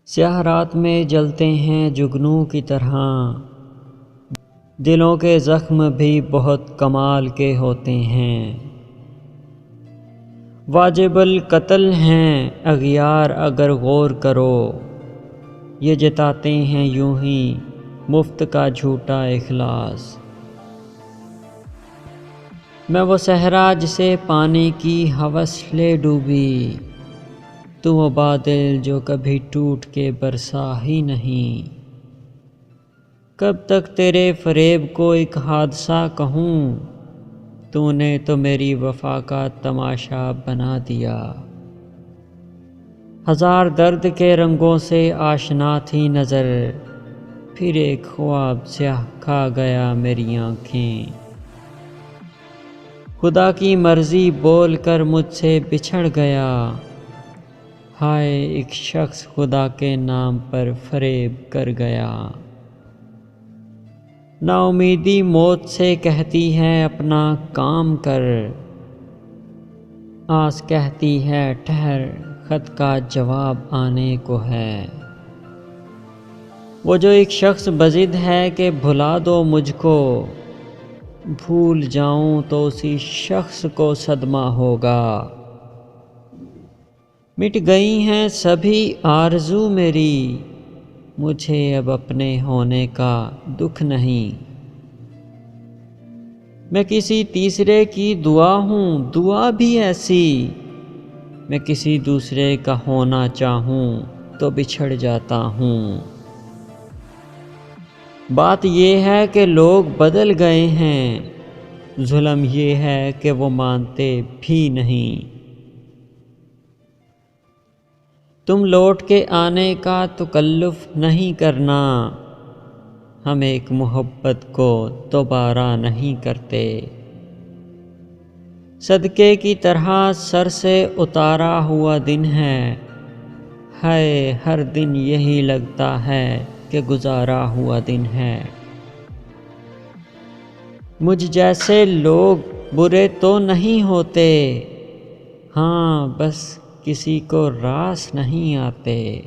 سیاہ رات میں جلتے ہیں جگنوں کی طرح، دلوں کے زخم بھی بہت کمال کے ہوتے ہیں۔ واجب القتل ہیں اغیار اگر غور کرو، یہ جتاتے ہیں یوں ہی مفت کا جھوٹا اخلاص۔ میں وہ صحرا جسے پانے کی ہوس لے ڈوبی، تو وہ بادل جو کبھی ٹوٹ کے برسا ہی نہیں۔ کب تک تیرے فریب کو ایک حادثہ کہوں، تو نے تو میری وفا کا تماشا بنا دیا۔ ہزار درد کے رنگوں سے آشنا تھی نظر، پھر ایک خواب سیاہ کھا گیا میری آنکھیں۔ خدا کی مرضی بول کر مجھ سے بچھڑ گیا، ہائے ایک شخص خدا کے نام پر فریب کر گیا۔ نا امیدی موت سے کہتی ہے اپنا کام کر، آس کہتی ہے ٹھہر خط کا جواب آنے کو ہے۔ وہ جو ایک شخص بضد ہے کہ بھلا دو مجھ کو، بھول جاؤں تو اسی شخص کو صدمہ ہوگا۔ مٹ گئی ہیں سبھی آرزو میری، مجھے اب اپنے ہونے کا دکھ نہیں۔ میں کسی تیسرے کی دعا ہوں دعا بھی ایسی، میں کسی دوسرے کا ہونا چاہوں تو بچھڑ جاتا ہوں۔ بات یہ ہے کہ لوگ بدل گئے ہیں، ظلم یہ ہے کہ وہ مانتے بھی نہیں۔ تم لوٹ کے آنے کا تکلف نہیں کرنا، ہم ایک محبت کو دوبارہ نہیں کرتے۔ صدقے کی طرح سر سے اتارا ہوا دن ہے، ہائے ہر دن یہی لگتا ہے کہ گزارا ہوا دن ہے۔ مجھ جیسے لوگ برے تو نہیں ہوتے، ہاں بس کسی کو راس نہیں آتے۔